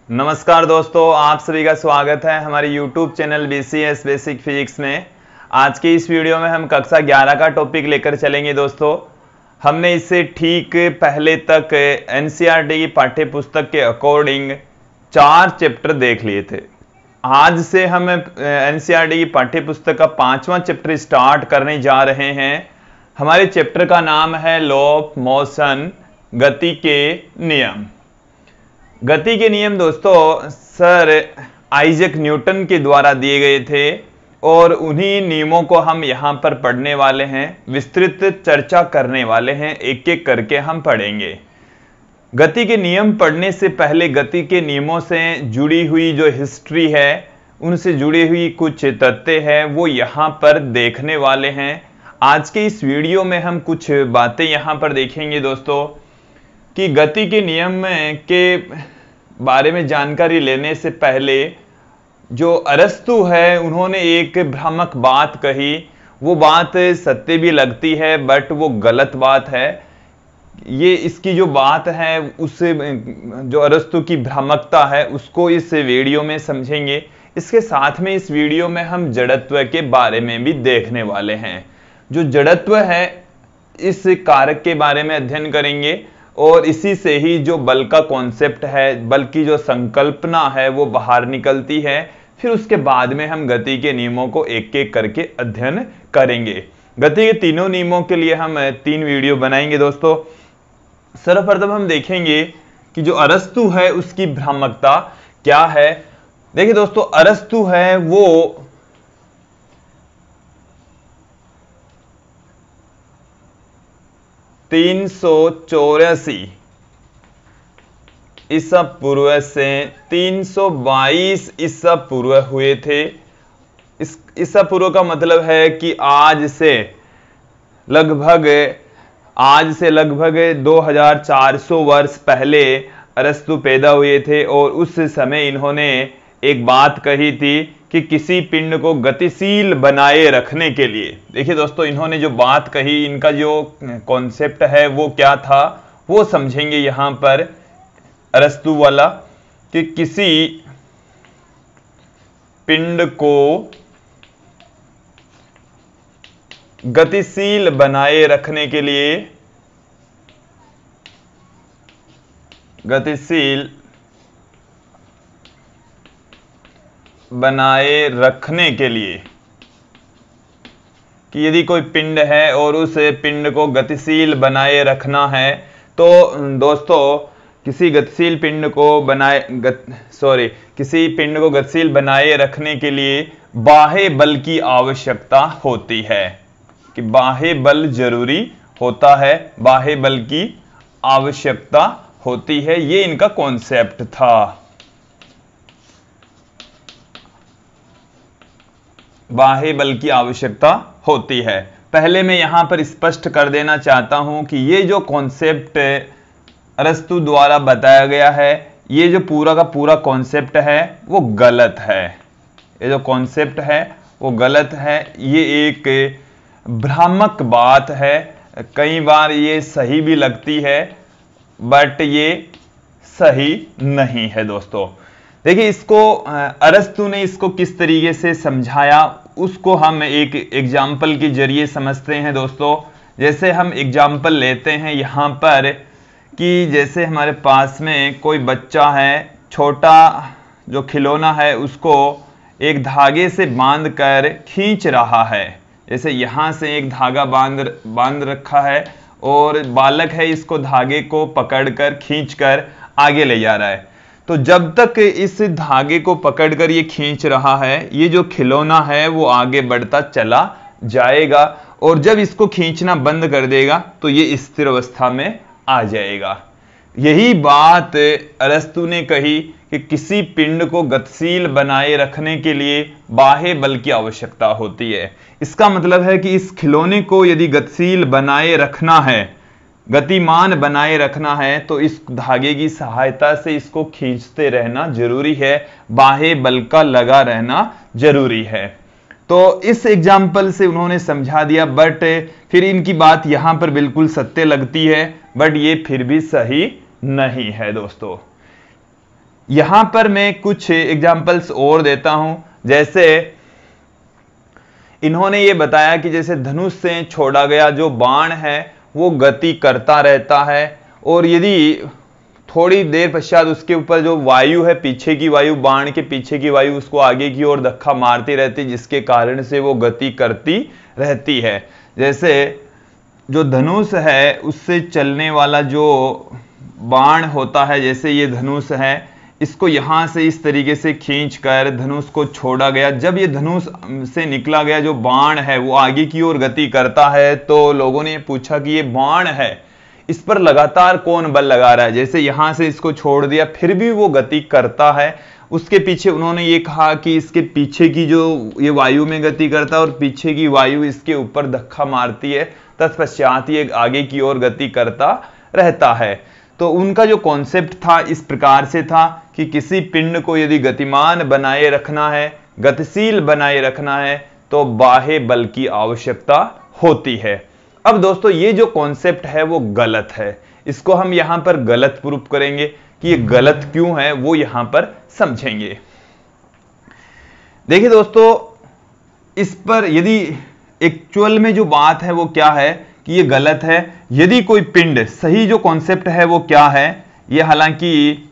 नमस्कार दोस्तों, आप सभी का स्वागत है हमारे YouTube channel BCS basic physics में। आज की इस वीडियो में हम कक्षा 11 का टॉपिक लेकर चलेंगे। दोस्तों, हमने इससे ठीक पहले तक NCERT की पाठ्य पुस्तक के अकॉर्डिंग 4 चैप्टर देख लिए थे। आज से हम NCERT की पाठ्य पुस्तक का 5वां चैप्टर स्टार्ट करने जा रहे हैं। हमारे चैप्टर का नाम है लॉ ऑफ मोशन, गति के नियम। गति के नियम दोस्तों सर आइजैक न्यूटन के द्वारा दिए गए थे और उन्हीं नियमों को हम यहाँ पर पढ़ने वाले हैं, विस्तृत चर्चा करने वाले हैं, एक एक करके हम पढ़ेंगे। गति के नियम पढ़ने से पहले गति के नियमों से जुड़ी हुई जो हिस्ट्री है, उनसे जुड़ी हुई कुछ तथ्य है, वो यहाँ पर देखने वाले हैं। आज के इस वीडियो में हम कुछ बातें यहाँ पर देखेंगे दोस्तों कि गति के नियम के बारे में जानकारी लेने से पहले जो अरस्तु है उन्होंने एक भ्रामक बात कही। वो बात सत्य भी लगती है बट वो गलत बात है। ये इसकी जो बात है उस जो अरस्तु की भ्रामकता है उसको इस वीडियो में समझेंगे। इसके साथ में इस वीडियो में हम जड़त्व के बारे में भी देखने वाले हैं। जो जड़त्व है इस कारक के बारे में अध्ययन करेंगे और इसी से ही जो बल का कॉन्सेप्ट है, बल की जो संकल्पना है वो बाहर निकलती है। फिर उसके बाद में हम गति के नियमों को एक एक करके अध्ययन करेंगे। गति के तीनों नियमों के लिए हम 3 वीडियो बनाएंगे दोस्तों। सर्वप्रथम हम देखेंगे कि जो अरस्तु है उसकी भ्रामकता क्या है। देखिए दोस्तों, अरस्तु है वो ईसा पूर्व से 322 ईसा पूर्व हुए थे। इस ईसा पूर्व का मतलब है कि आज से लगभग 2400 वर्ष पहले अरस्तु पैदा हुए थे और उस समय इन्होंने एक बात कही थी कि किसी पिंड को गतिशील बनाए रखने के लिए। देखिए दोस्तों, इन्होंने जो बात कही, इनका जो कॉन्सेप्ट है वो क्या था वो समझेंगे यहां पर अरस्तु वाला, कि किसी पिंड को गतिशील बनाए रखने के लिए, गतिशील बनाए रखने के लिए, कि यदि कोई पिंड है और उस पिंड को गतिशील बनाए रखना है तो दोस्तों किसी पिंड को गतिशील बनाए रखने के लिए बाह्य बल की आवश्यकता होती है, कि बाह्य बल जरूरी होता है, बाह्य बल की आवश्यकता होती है। ये इनका कॉन्सेप्ट था। बाह्य बल की आवश्यकता होती है। पहले मैं यहां पर स्पष्ट कर देना चाहता हूं कि ये जो कॉन्सेप्ट अरस्तु द्वारा बताया गया है, ये जो पूरा का पूरा कॉन्सेप्ट है वो गलत है। ये जो कॉन्सेप्ट है वो गलत है। ये एक भ्रामक बात है। कई बार ये सही भी लगती है बट ये सही नहीं है दोस्तों। देखिए, इसको अरस्तु ने इसको किस तरीके से समझाया उसको हम एक एग्जाम्पल के जरिए समझते हैं दोस्तों। जैसे हम एग्जाम्पल लेते हैं यहाँ पर कि जैसे हमारे पास में कोई बच्चा है, छोटा जो खिलौना है उसको एक धागे से बांध कर खींच रहा है। जैसे यहाँ से एक धागा बांध रखा है और बालक है इसको धागे को पकड़कर खींचकर आगे ले जा रहा है। तो जब तक इस धागे को पकड़कर ये खींच रहा है, ये जो खिलौना है वो आगे बढ़ता चला जाएगा और जब इसको खींचना बंद कर देगा तो ये स्थिर अवस्था में आ जाएगा। यही बात अरस्तु ने कही कि किसी पिंड को गतिशील बनाए रखने के लिए बाह्य बल की आवश्यकता होती है। इसका मतलब है कि इस खिलौने को यदि गतिशील बनाए रखना है, गतिमान बनाए रखना है, तो इस धागे की सहायता से इसको खींचते रहना जरूरी है, बाह्य बल का लगा रहना जरूरी है। तो इस एग्जाम्पल से उन्होंने समझा दिया, बट फिर इनकी बात यहां पर बिल्कुल सत्य लगती है, बट ये फिर भी सही नहीं है दोस्तों। यहां पर मैं कुछ एग्जाम्पल्स और देता हूं। जैसे इन्होंने ये बताया कि जैसे धनुष से छोड़ा गया जो बाण है वो गति करता रहता है, और यदि थोड़ी देर पश्चात उसके ऊपर जो वायु है, पीछे की वायु, बाण के पीछे की वायु उसको आगे की ओर धक्का मारती रहती, जिसके कारण से वो गति करती रहती है। जैसे जो धनुष है उससे चलने वाला जो बाण होता है, जैसे ये धनुष है, इसको यहां से इस तरीके से खींचकर धनुष को छोड़ा गया। जब ये धनुष से निकला गया जो बाण है वो आगे की ओर गति करता है, तो लोगों ने पूछा कि ये बाण है, इस पर लगातार कौन बल लगा रहा है। जैसे यहां से इसको छोड़ दिया फिर भी वो गति करता है। उसके पीछे उन्होंने ये कहा कि इसके पीछे की जो ये वायु में गति करता है और पीछे की वायु इसके ऊपर धक्का मारती है, तत्पश्चात ये आगे की ओर गति करता रहता है। तो उनका जो कॉन्सेप्ट था इस प्रकार से था कि किसी पिंड को यदि गतिमान बनाए रखना है, गतिशील बनाए रखना है, तो बाह्य बल की आवश्यकता होती है। अब दोस्तों ये जो कॉन्सेप्ट है वो गलत है, इसको हम यहां पर गलत प्रूफ करेंगे कि ये गलत क्यों है, वो यहां पर समझेंगे। देखिए दोस्तों, इस पर यदि एक्चुअल में जो बात है वो क्या है कि ये गलत है। यदि कोई पिंड, सही जो कॉन्सेप्ट है वो क्या है, ये हालांकि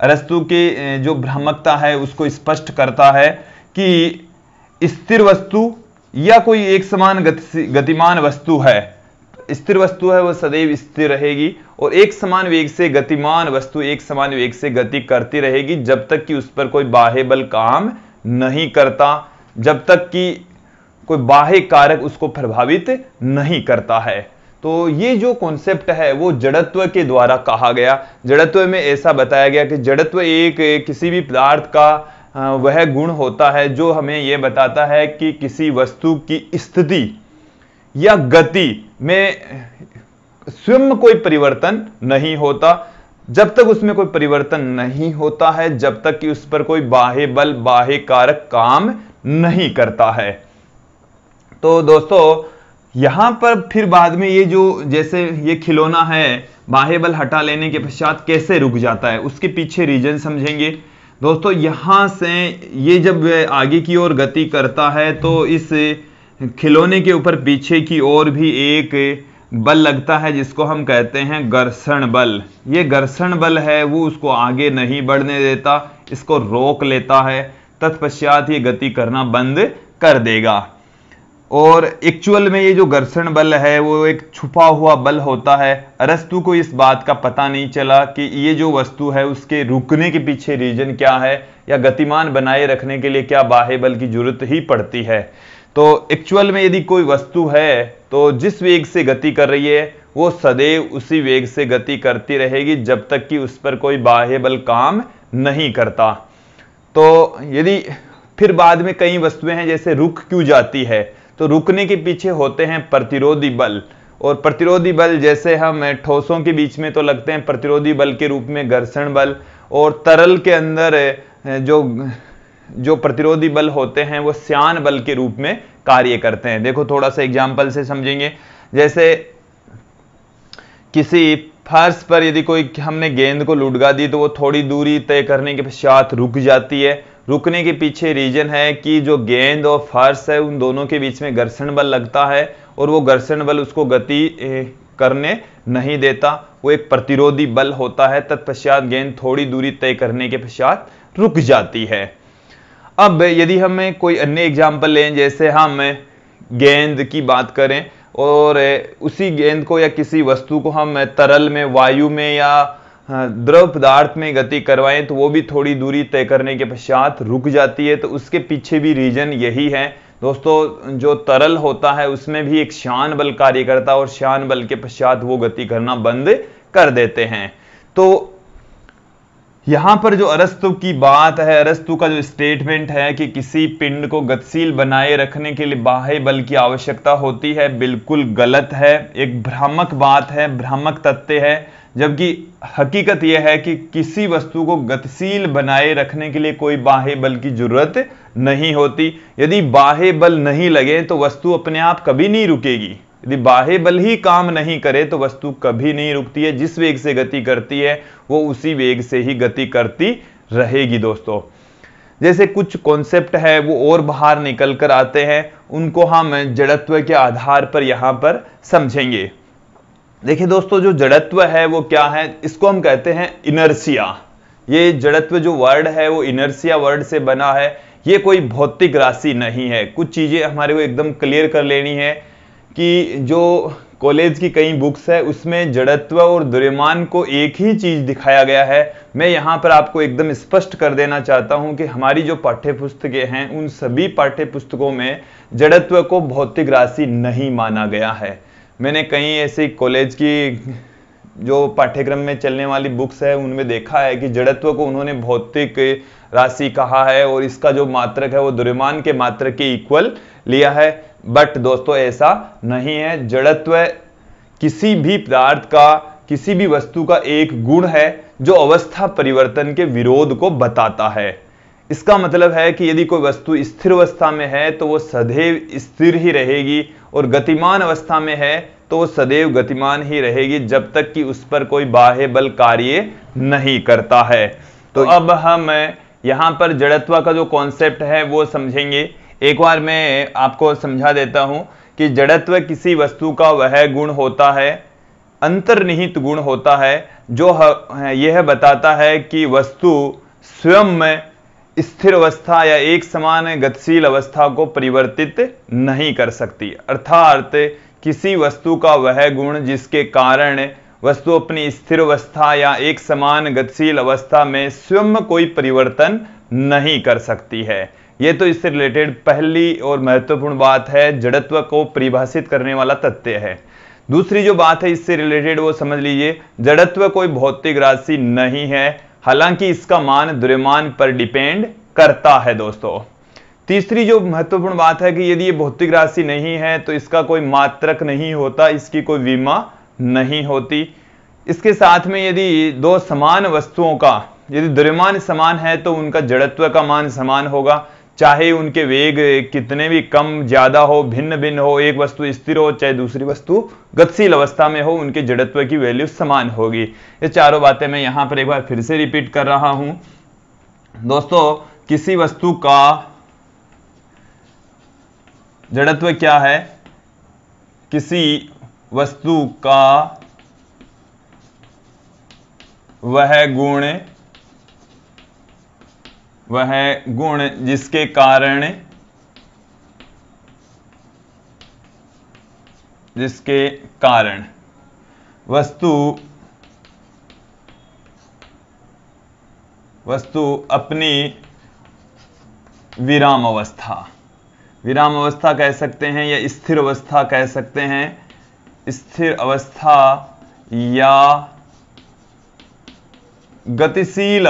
अरस्तु के जो भ्रामकता है उसको स्पष्ट करता है कि स्थिर वस्तु या कोई एक समान गतिमान वस्तु है, स्थिर वस्तु है वो सदैव स्थिर रहेगी, और एक समान वेग से गतिमान वस्तु एक समान वेग से गति करती रहेगी जब तक कि उस पर कोई बाह्य बल काम नहीं करता, जब तक कि कोई बाह्य कारक उसको प्रभावित नहीं करता है। तो ये जो कॉन्सेप्ट है वो जड़त्व के द्वारा कहा गया। जड़त्व में ऐसा बताया गया कि जड़त्व एक किसी भी पदार्थ का वह गुण होता है जो हमें यह बताता है कि किसी वस्तु की स्थिति या गति में स्वयं कोई परिवर्तन नहीं होता। जब तक उसमें कोई परिवर्तन नहीं होता है, जब तक कि उस पर कोई बाह्य बल, बाह्य कारक काम नहीं करता है। तो दोस्तों यहां पर फिर बाद में ये जो, जैसे ये खिलौना है, बाह्य बल हटा लेने के पश्चात कैसे रुक जाता है, उसके पीछे रीजन समझेंगे। दोस्तों यहां से ये जब आगे की ओर गति करता है तो इस खिलौने के ऊपर पीछे की ओर भी एक बल लगता है जिसको हम कहते हैं घर्षण बल। ये घर्षण बल है वो उसको आगे नहीं बढ़ने देता, इसको रोक लेता है, तत्पश्चात ये गति करना बंद कर देगा। और एक्चुअल में ये जो घर्षण बल है वो एक छुपा हुआ बल होता है। अरस्तु को इस बात का पता नहीं चला कि ये जो वस्तु है उसके रुकने के पीछे रीजन क्या है, या गतिमान बनाए रखने के लिए क्या बाह्य बल की जरूरत ही पड़ती है। तो एक्चुअल में यदि कोई वस्तु है तो जिस वेग से गति कर रही है वो सदैव उसी वेग से गति करती रहेगी जब तक कि उस पर कोई बाह्य बल काम नहीं करता। तो यदि फिर बाद में कई वस्तुएं हैं जैसे रुक क्यों जाती है, तो रुकने के पीछे होते हैं प्रतिरोधी बल, और प्रतिरोधी बल जैसे हम ठोसों के बीच में तो लगते हैं प्रतिरोधी बल के रूप में घर्षण बल, और तरल के अंदर जो प्रतिरोधी बल होते हैं वो श्यान बल के रूप में कार्य करते हैं। देखो थोड़ा सा एग्जांपल से समझेंगे। जैसे किसी फर्श पर यदि कोई हमने गेंद को लुढ़का दी तो वो थोड़ी दूरी तय करने के पश्चात रुक जाती है। रुकने के पीछे रीजन है कि जो गेंद और फर्श है उन दोनों के बीच में घर्षण बल लगता है, और वो घर्षण बल उसको गति करने नहीं देता, वो एक प्रतिरोधी बल होता है। तत्पश्चात गेंद थोड़ी दूरी तय करने के पश्चात रुक जाती है। अब यदि हमें कोई अन्य एग्जाम्पल लें, जैसे हम गेंद की बात करें और उसी गेंद को या किसी वस्तु को हम तरल में, वायु में या द्रव पदार्थ में गति करवाएं तो वो भी थोड़ी दूरी तय करने के पश्चात रुक जाती है। तो उसके पीछे भी रीजन यही है दोस्तों, जो तरल होता है उसमें भी एक श्यान बल कार्य करता है और श्यान बल के पश्चात वो गति करना बंद कर देते हैं। तो यहां पर जो अरस्तु की बात है, अरस्तु का जो स्टेटमेंट है कि किसी पिंड को गतिशील बनाए रखने के लिए बाह्य बल की आवश्यकता होती है, बिल्कुल गलत है, एक भ्रामक बात है, भ्रामक तथ्य है। जबकि हकीकत यह है कि किसी वस्तु को गतिशील बनाए रखने के लिए कोई बाह्य बल की जरूरत नहीं होती। यदि बाह्य बल नहीं लगे तो वस्तु अपने आप कभी नहीं रुकेगी, यदि बाह्य बल ही काम नहीं करे तो वस्तु कभी नहीं रुकती है। जिस वेग से गति करती है वो उसी वेग से ही गति करती रहेगी दोस्तों। जैसे कुछ कॉन्सेप्ट है वो और बाहर निकल कर आते हैं, उनको हम जड़त्व के आधार पर यहां पर समझेंगे। देखिए दोस्तों, जो जड़त्व है वो क्या है, इसको हम कहते हैं इनर्शिया। ये जड़त्व जो वर्ड है वो इनर्शिया वर्ड से बना है। ये कोई भौतिक राशि नहीं है। कुछ चीजें हमारे को एकदम क्लियर कर लेनी है कि जो कॉलेज की कई बुक्स है उसमें जड़त्व और द्रव्यमान को एक ही चीज दिखाया गया है। मैं यहां पर आपको एकदम स्पष्ट कर देना चाहता हूं कि हमारी जो पाठ्य पुस्तकें हैं उन सभी पाठ्य पुस्तकों में जड़त्व को भौतिक राशि नहीं माना गया है। मैंने कई ऐसी कॉलेज की जो पाठ्यक्रम में चलने वाली बुक्स है उनमें देखा है कि जड़त्व को उन्होंने भौतिक राशि कहा है और इसका जो मात्रक है वो द्रव्यमान के मात्रक के इक्वल लिया है। बट दोस्तों ऐसा नहीं है। जड़त्व किसी भी पदार्थ का, किसी भी वस्तु का एक गुण है जो अवस्था परिवर्तन के विरोध को बताता है। इसका मतलब है कि यदि कोई वस्तु स्थिर अवस्था में है तो वो सदैव स्थिर ही रहेगी और गतिमान अवस्था में है तो वो सदैव गतिमान ही रहेगी जब तक कि उस पर कोई बाह्य बल कार्य नहीं करता है। तो अब हम यहां पर जड़त्व का जो कॉन्सेप्ट है वो समझेंगे। एक बार मैं आपको समझा देता हूं कि जड़त्व किसी वस्तु का वह गुण होता है, अंतर्निहित गुण होता है, जो यह बताता है कि वस्तु स्वयं में स्थिर अवस्था या एक समान गतिशील अवस्था को परिवर्तित नहीं कर सकती। अर्थात किसी वस्तु का वह गुण जिसके कारण वस्तु अपनी स्थिर अवस्था या एक समान गतिशील अवस्था में स्वयं कोई परिवर्तन नहीं कर सकती है। यह तो इससे रिलेटेड पहली और महत्वपूर्ण बात है, जड़त्व को परिभाषित करने वाला तथ्य है। दूसरी जो बात है इससे रिलेटेड वो समझ लीजिए, जड़त्व कोई भौतिक राशि नहीं है, हालांकि इसका मान द्रव्यमान पर डिपेंड करता है दोस्तों। तीसरी जो महत्वपूर्ण बात है कि यदि ये भौतिक राशि नहीं है तो इसका कोई मात्रक नहीं होता, इसकी कोई विमा नहीं होती। इसके साथ में यदि दो समान वस्तुओं का यदि द्रव्यमान समान है तो उनका जड़त्व का मान समान होगा, चाहे उनके वेग कितने भी कम ज्यादा हो, भिन्न भिन्न हो, एक वस्तु स्थिर हो चाहे दूसरी वस्तु गतिशील अवस्था में हो, उनके जड़त्व की वैल्यू समान होगी। ये चारों बातें मैं यहां पर एक बार फिर से रिपीट कर रहा हूं दोस्तों। किसी वस्तु का जड़त्व क्या है, किसी वस्तु का वह गुण जिसके कारण वस्तु अपनी विराम अवस्था कह सकते हैं या स्थिर अवस्था कह सकते हैं, स्थिर अवस्था या गतिशील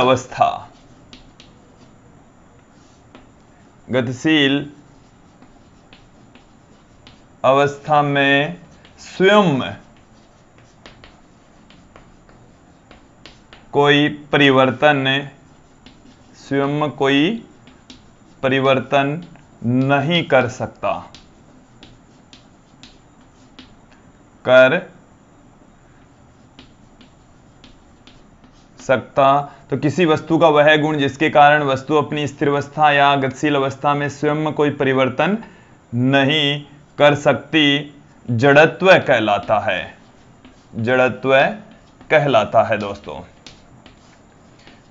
अवस्था में स्वयं कोई परिवर्तन नहीं कर सकता। तो किसी वस्तु का वह गुण जिसके कारण वस्तु अपनी स्थिर अवस्था या गतिशील अवस्था में स्वयं कोई परिवर्तन नहीं कर सकती, जड़त्व कहलाता है दोस्तों।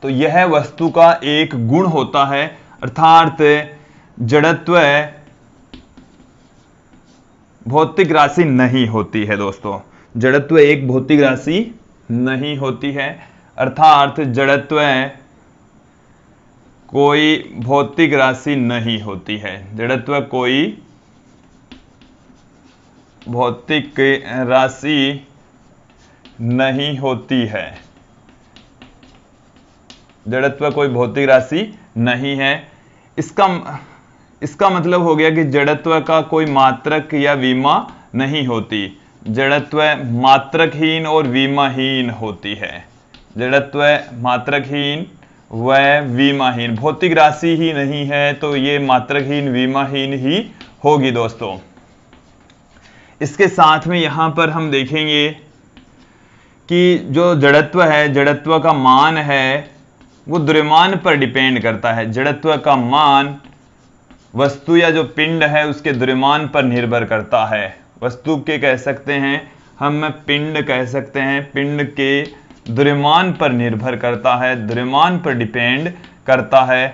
तो यह वस्तु का एक गुण होता है, अर्थात जड़त्व भौतिक राशि नहीं होती है दोस्तों। जड़त्व एक भौतिक राशि नहीं होती है, अर्थात जड़त्व कोई भौतिक राशि नहीं होती है। जड़त्व कोई भौतिक राशि नहीं होती है। जड़त्व कोई भौतिक राशि नहीं है। इसका मतलब हो गया कि जड़त्व का कोई मात्रक या विमा नहीं होती। जड़त्व मात्रकहीन और विमाहीन होती है। जड़त्व मात्रकहीन व विमाहीन, भौतिक राशि ही नहीं है तो ये मात्रकहीन विमाहीन ही होगी दोस्तों। इसके साथ में यहां पर हम देखेंगे कि जो जड़त्व है, जड़त्व का मान है वो द्रव्यमान पर डिपेंड करता है। जड़त्व का मान वस्तु या जो पिंड है उसके द्रव्यमान पर निर्भर करता है। वस्तु के कह सकते हैं हम, पिंड कह सकते हैं, पिंड के द्रव्यमान पर निर्भर करता है, द्रव्यमान पर डिपेंड करता है।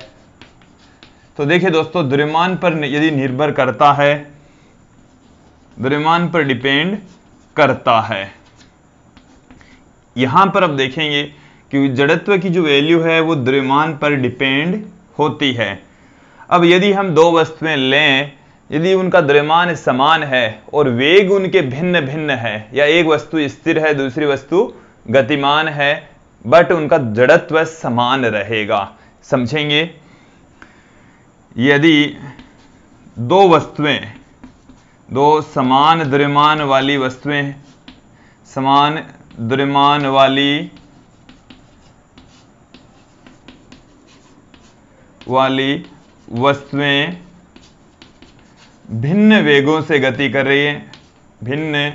तो देखिए दोस्तों, द्रव्यमान पर यदि निर्भर करता है, द्रव्यमान पर डिपेंड करता है, यहां पर अब देखेंगे कि जड़त्व की जो वैल्यू है वो द्रव्यमान पर डिपेंड होती है। अब यदि हम दो वस्तुएं लें, यदि उनका द्रव्यमान समान है और वेग उनके भिन्न भिन्न है, या एक वस्तु स्थिर है दूसरी वस्तु गतिमान है, बट उनका जड़त्व समान रहेगा। समझेंगे, यदि दो वस्तुएं, दो समान द्रव्यमान वाली वस्तुएं, समान द्रव्यमान वाली वस्तुएं भिन्न वेगों से गति कर रही है, भिन्न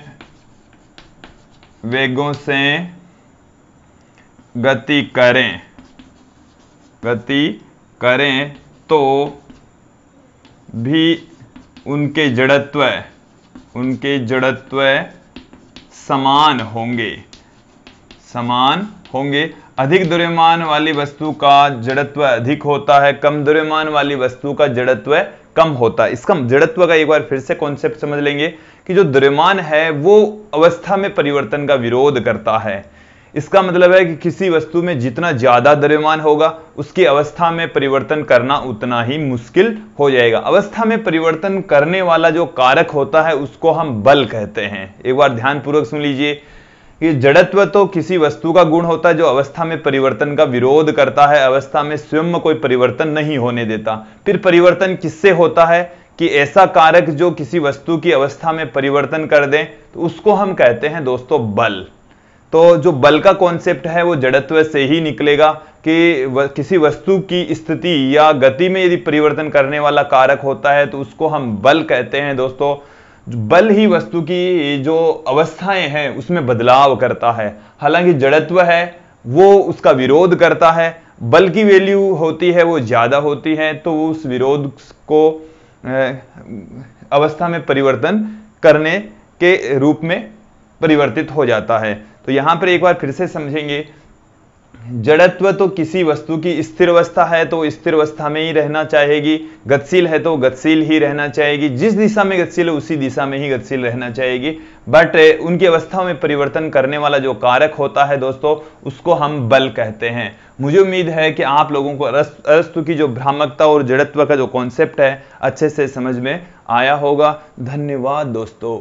वेगों से गति करें तो भी उनके जड़त्व समान होंगे। अधिक द्रव्यमान वाली वस्तु का जड़त्व अधिक होता है, कम द्रव्यमान वाली वस्तु का जड़त्व कम होता है। इसका जड़त्व का एक बार फिर से कॉन्सेप्ट समझ लेंगे कि जो द्रव्यमान है वो अवस्था में परिवर्तन का विरोध करता है। इसका मतलब है कि किसी वस्तु में जितना ज्यादा द्रव्यमान होगा उसकी अवस्था में परिवर्तन करना उतना ही मुश्किल हो जाएगा। अवस्था में परिवर्तन करने वाला जो कारक होता है उसको हम बल कहते हैं। एक बार ध्यानपूर्वक सुन लीजिए कि जड़त्व तो किसी वस्तु का गुण होता है जो अवस्था में परिवर्तन का विरोध करता है, अवस्था में स्वयं में कोई परिवर्तन नहीं होने देता। फिर परिवर्तन किससे होता है कि ऐसा कारक जो किसी वस्तु की अवस्था में परिवर्तन कर दे, तो उसको हम कहते हैं दोस्तों बल। तो जो बल का कॉन्सेप्ट है वो जड़त्व से ही निकलेगा कि किसी वस्तु की स्थिति या गति में यदि परिवर्तन करने वाला कारक होता है तो उसको हम बल कहते हैं दोस्तों। बल ही वस्तु की जो अवस्थाएं हैं उसमें बदलाव करता है। हालांकि जड़त्व है वो उसका विरोध करता है, बल की वैल्यू होती है वो ज्यादा होती है, तो उस विरोध को अवस्था में परिवर्तन करने के रूप में परिवर्तित हो जाता है। तो यहां पर एक बार फिर से समझेंगे, जड़त्व तो किसी वस्तु की स्थिर अवस्था है तो स्थिर अवस्था में ही रहना चाहेगी, गतिशील है तो गतिशील ही रहना चाहेगी, जिस दिशा में गतिशील है उसी दिशा में ही गतिशील रहना चाहेगी। बट उनकी अवस्थाओं में परिवर्तन करने वाला जो कारक होता है दोस्तों उसको हम बल कहते हैं। मुझे उम्मीद है कि आप लोगों को अरस्तु की जो भ्रामकता और जड़त्व का जो कॉन्सेप्ट है अच्छे से समझ में आया होगा। धन्यवाद दोस्तों।